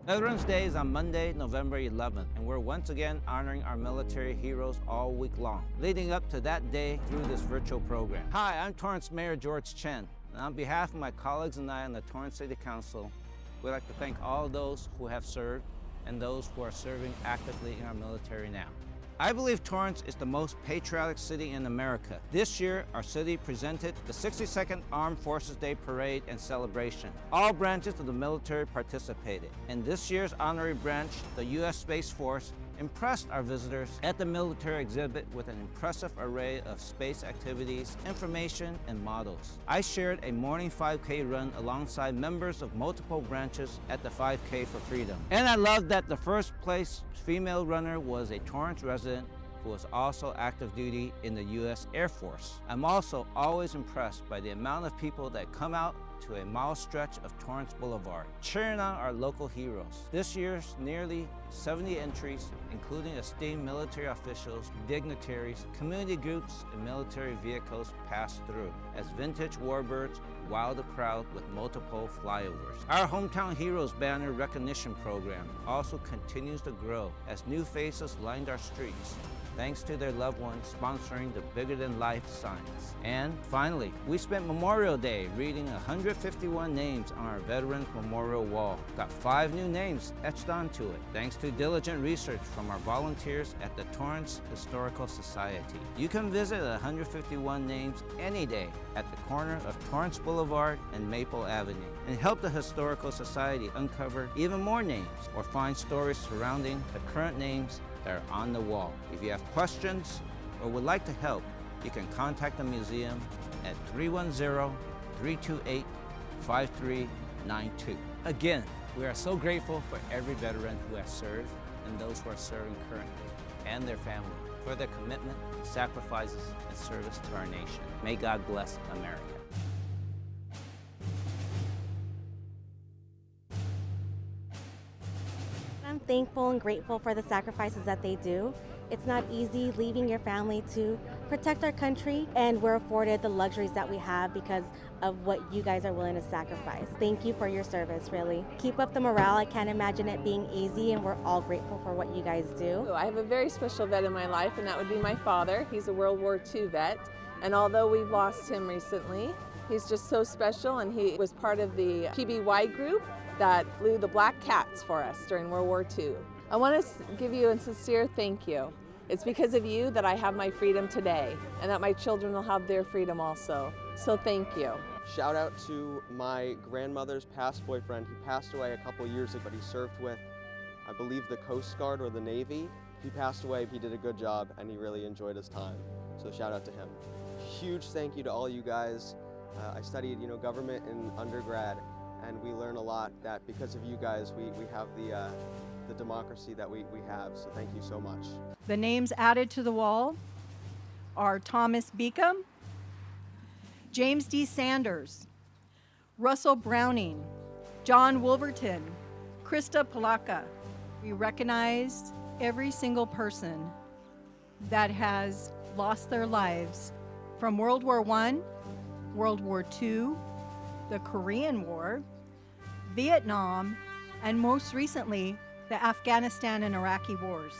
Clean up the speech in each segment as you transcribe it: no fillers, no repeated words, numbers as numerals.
Veterans Day is on Monday, November 11th, and we're once again honoring our military heroes all week long, leading up to that day through this virtual program. Hi, I'm Torrance Mayor George Chen, and on behalf of my colleagues and I on the Torrance City Council, we'd like to thank all those who have served and those who are serving actively in our military now. I believe Torrance is the most patriotic city in America. This year, our city presented the 62nd Armed Forces Day Parade and celebration. All branches of the military participated. And this year's honorary branch, the U.S. Space Force, impressed our visitors at the military exhibit with an impressive array of space activities, information, and models. I shared a morning 5K run alongside members of multiple branches at the 5K for Freedom. And I love that the first place female runner was a Torrance resident who was also active duty in the U.S. Air Force. I'm also always impressed by the amount of people that come out to a mile stretch of Torrance Boulevard, cheering on our local heroes. This year's nearly 70 entries, including esteemed military officials, dignitaries, community groups, and military vehicles passed through as vintage warbirds wowed the crowd with multiple flyovers. Our Hometown Heroes banner recognition program also continues to grow as new faces lined our streets, thanks to their loved ones sponsoring the bigger-than-life signs. And finally, we spent Memorial Day reading 151 names on our Veterans Memorial Wall. Got 5 new names etched onto it, thanks to diligent research from our volunteers at the Torrance Historical Society. You can visit 151 names any day at the corner of Torrance Boulevard and Maple Avenue and help the Historical Society uncover even more names or find stories surrounding the current names that are on the wall. If you have questions or would like to help, you can contact the museum at 310-328-5392. Again, we are so grateful for every veteran who has served and those who are serving currently and their family for their commitment, sacrifices, and service to our nation. May God bless America. I'm thankful and grateful for the sacrifices that they do. It's not easy leaving your family to protect our country, and we're afforded the luxuries that we have because of what you guys are willing to sacrifice. Thank you for your service, really. Keep up the morale. I can't imagine it being easy, and we're all grateful for what you guys do. I have a very special vet in my life, and that would be my father. He's a World War II vet, and although we've lost him recently, he's just so special, and he was part of the PBY group that flew the Black Cats for us during World War II. I want to give you a sincere thank you. It's because of you that I have my freedom today and that my children will have their freedom also. So thank you. Shout out to my grandmother's past boyfriend. He passed away a couple years ago, but he served with, I believe, the Coast Guard or the Navy. He passed away, he did a good job, and he really enjoyed his time. So shout out to him. Huge thank you to all you guys. I studied, government in undergrad, and we learn a lot that because of you guys, we have the democracy that we have, so thank you so much. The names added to the wall are Thomas Beacom, James D. Sanders, Russell Browning, John Wolverton, Krista Palaka. We recognize every single person that has lost their lives from World War I, World War II, the Korean War, Vietnam, and most recently, the Afghanistan and Iraqi wars.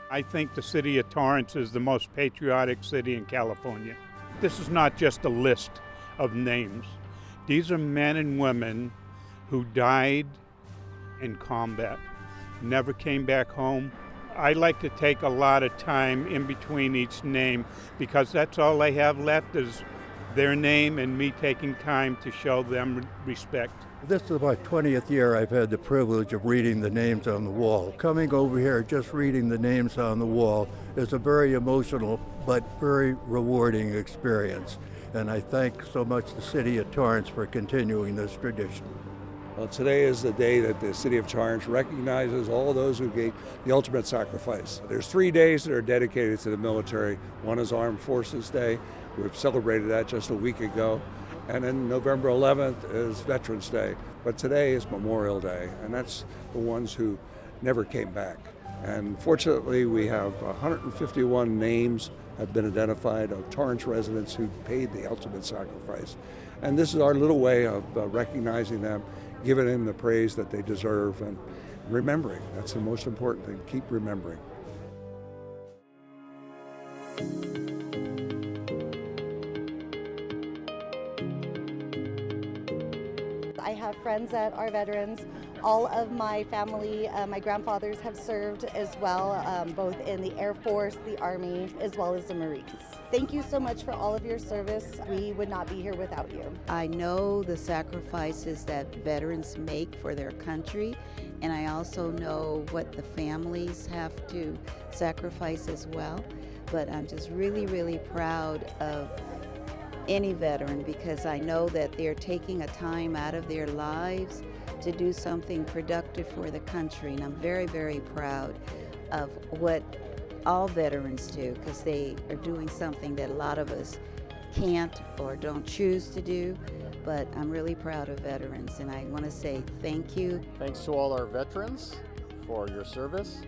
I think the city of Torrance is the most patriotic city in California. This is not just a list of names. These are men and women who died in combat, never came back home. I like to take a lot of time in between each name because that's all they have left is their name and me taking time to show them respect. This is my 20th year I've had the privilege of reading the names on the wall. Coming over here, just reading the names on the wall is a very emotional but very rewarding experience. And I thank so much the City of Torrance for continuing this tradition. Well, today is the day that the City of Torrance recognizes all those who gave the ultimate sacrifice. There's 3 days that are dedicated to the military. One is Armed Forces Day. We've celebrated that just a week ago. And then November 11th is Veterans Day. But today is Memorial Day, and that's the ones who never came back. And fortunately, we have 151 names have been identified of Torrance residents who paid the ultimate sacrifice. And this is our little way of recognizing them, giving them the praise that they deserve, and remembering. That's the most important thing. Keep remembering. I have friends that are veterans. All of my family, my grandfathers have served as well, both in the Air Force, the Army, as well as the Marines. Thank you so much for all of your service. We would not be here without you. I know the sacrifices that veterans make for their country, and I also know what the families have to sacrifice as well. But I'm just really, really proud of any veteran, because I know that they're taking a time out of their lives to do something productive for the country, and I'm very, very proud of what all veterans do, because they are doing something that a lot of us can't or don't choose to do. But I'm really proud of veterans, and I want to say thank you. Thanks to all our veterans for your service,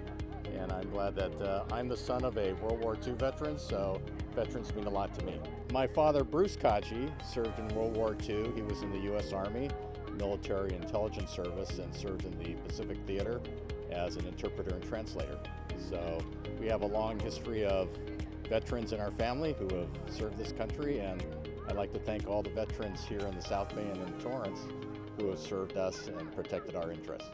and I'm glad that I'm the son of a World War II veteran, so veterans mean a lot to me. My father, Bruce Kachi, served in World War II. He was in the U.S. Army, Military Intelligence Service, and served in the Pacific Theater as an interpreter and translator. So we have a long history of veterans in our family who have served this country, and I'd like to thank all the veterans here in the South Bay and in Torrance who have served us and protected our interests.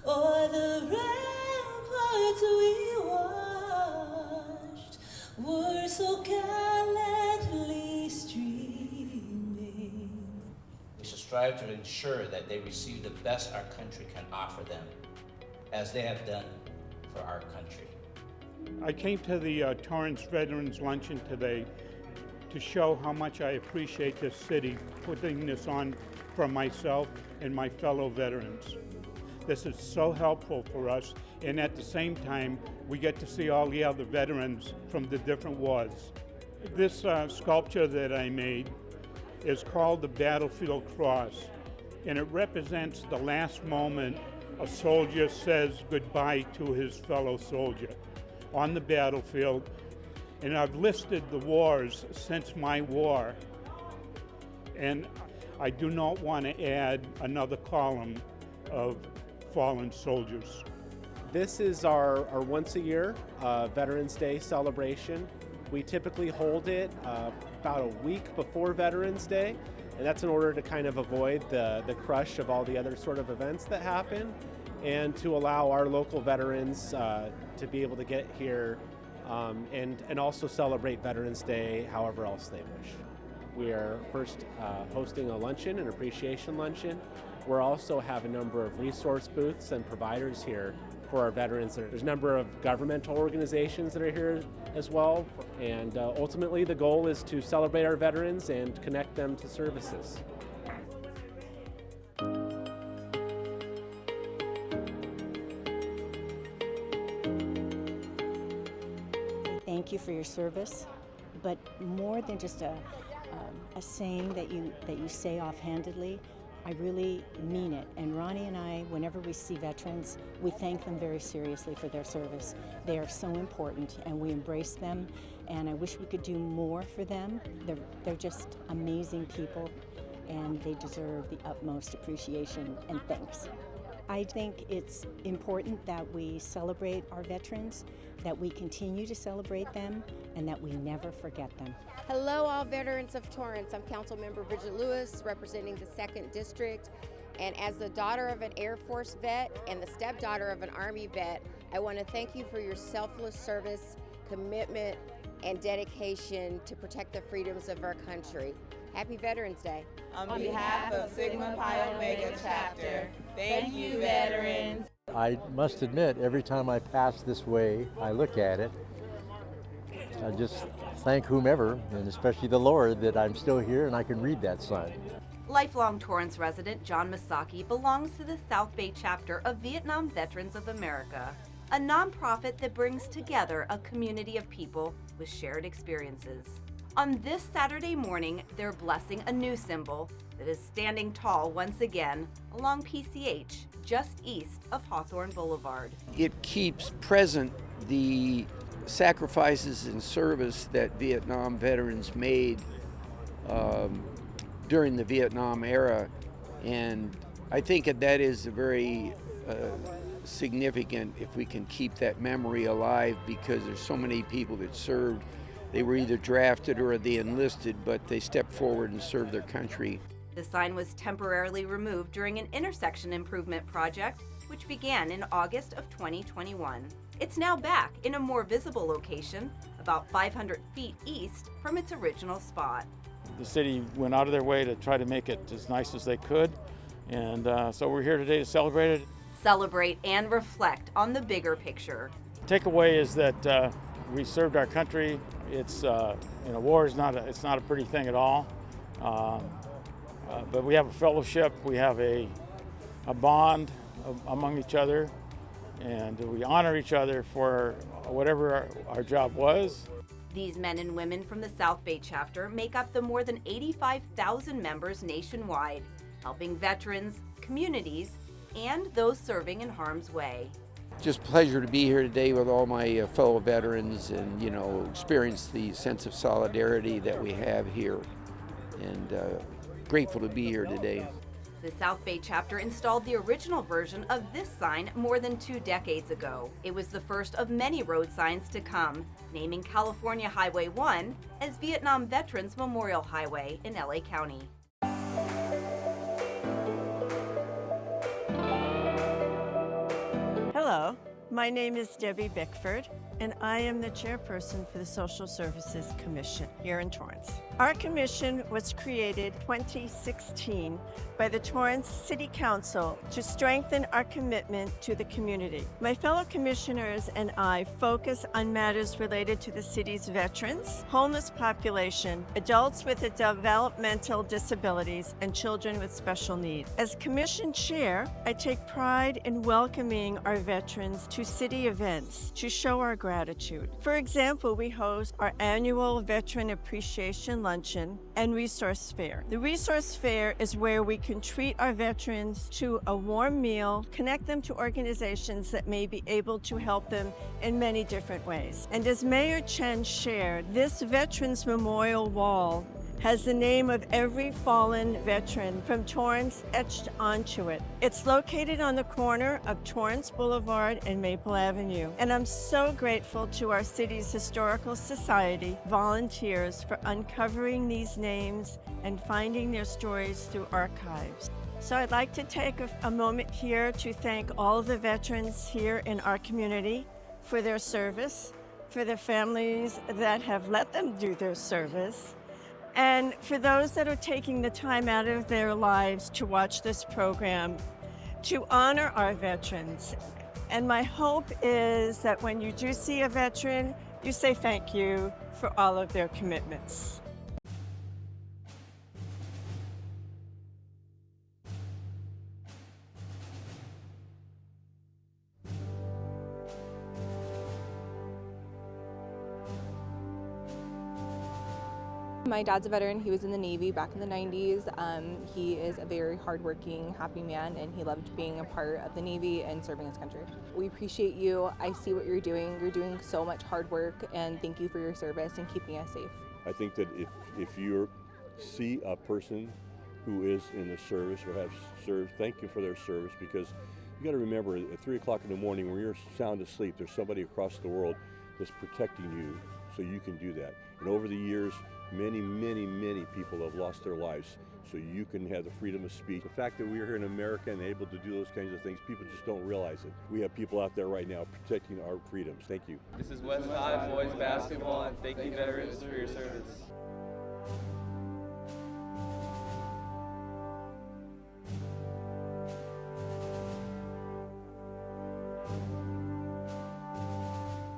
O'er the ramparts we watched were so gallantly streaming. We should strive to ensure that they receive the best our country can offer them, as they have done for our country. I came to the Torrance Veterans Luncheon today to show how much I appreciate this city putting this on for myself and my fellow veterans. This is so helpful for us, and at the same time, we get to see all the other veterans from the different wars. This sculpture that I made is called the Battlefield Cross, and it represents the last moment a soldier says goodbye to his fellow soldier on the battlefield. And I've listed the wars since my war, and I do not want to add another column of fallen soldiers. This is our once a year Veterans Day celebration. We typically hold it about a week before Veterans Day, and that's in order to kind of avoid the crush of all the other sort of events that happen, and to allow our local veterans to be able to get here and also celebrate Veterans Day however else they wish. We are first hosting a luncheon, an appreciation luncheon. We'll also have a number of resource booths and providers here for our veterans. There's a number of governmental organizations that are here as well, and ultimately the goal is to celebrate our veterans and connect them to services. Thank you for your service, but more than just a saying that you say offhandedly, I really mean it. And Ronnie and I, whenever we see veterans, we thank them very seriously for their service. They are so important, and we embrace them, and I wish we could do more for them. They're just amazing people, and they deserve the utmost appreciation and thanks. I think it's important that we celebrate our veterans, that we continue to celebrate them, and that we never forget them. Hello, all veterans of Torrance. I'm Councilmember Bridget Lewis, representing the 2nd District. And as the daughter of an Air Force vet and the stepdaughter of an Army vet, I want to thank you for your selfless service, commitment, and dedication to protect the freedoms of our country. Happy Veterans Day. On behalf of Sigma Pi Omega Chapter, thank you, veterans. I must admit, every time I pass this way, I look at it. I just thank whomever, and especially the Lord, that I'm still here and I can read that sign. Lifelong Torrance resident John Masaki belongs to the South Bay chapter of Vietnam Veterans of America, a nonprofit that brings together a community of people with shared experiences. On this Saturday morning, they're blessing a new symbol that is standing tall once again along PCH, just east of Hawthorne Boulevard. It keeps present the sacrifices and service that Vietnam veterans made during the Vietnam era, and I think that is very significant if we can keep that memory alive, because there's so many people that served. They were either drafted or they enlisted, but they stepped forward and served their country. The sign was temporarily removed during an intersection improvement project, which began in August of 2021. It's now back in a more visible location, about 500 feet east from its original spot. The city went out of their way to try to make it as nice as they could, and so we're here today to celebrate it. Celebrate and reflect on the bigger picture. Takeaway is that we served our country. It's war is not a pretty thing at all, but we have a fellowship. We have a bond among each other, and we honor each other for whatever our job was. These men and women from the South Bay chapter make up the more than 85,000 members nationwide, helping veterans, communities, and those serving in harm's way. Just pleasure to be here today with all my fellow veterans and, experience the sense of solidarity that we have here, and grateful to be here today. The South Bay chapter installed the original version of this sign more than 2 decades ago. It was the first of many road signs to come, naming California Highway 1 as Vietnam Veterans Memorial Highway in LA County. Hello, my name is Debbie Bickford, and I am the chairperson for the Social Services Commission here in Torrance. Our commission was created in 2016 by the Torrance City Council to strengthen our commitment to the community. My fellow commissioners and I focus on matters related to the city's veterans, homeless population, adults with developmental disabilities, and children with special needs. As commission chair, I take pride in welcoming our veterans to city events to show our gratitude. For example, we host our annual Veteran Appreciation Luncheon and Resource Fair. The Resource Fair is where we can treat our veterans to a warm meal, connect them to organizations that may be able to help them in many different ways. And as Mayor Chen shared, this Veterans Memorial Wall has the name of every fallen veteran from Torrance etched onto it. It's located on the corner of Torrance Boulevard and Maple Avenue. And I'm so grateful to our city's Historical Society volunteers for uncovering these names and finding their stories through archives. So I'd like to take a moment here to thank all of the veterans here in our community for their service, for their families that have let them do their service, and for those that are taking the time out of their lives to watch this program, to honor our veterans. And my hope is that when you do see a veteran, you say thank you for all of their commitments. My dad's a veteran. He was in the Navy back in the 90s. He is a very hardworking, happy man, and he loved being a part of the Navy and serving his country. We appreciate you. I see what you're doing. You're doing so much hard work, and thank you for your service and keeping us safe. I think that if you see a person who is in the service or have served, thank you for their service, because you got to remember at 3 o'clock in the morning when you're sound asleep, there's somebody across the world that's protecting you so you can do that. And over the years, many people have lost their lives so you can have the freedom of speech. The fact that we're here in America and able to do those kinds of things, people just don't realize it. We have people out there right now protecting our freedoms. Thank you. This is West High Boys Basketball, and thank you, veterans, for your service.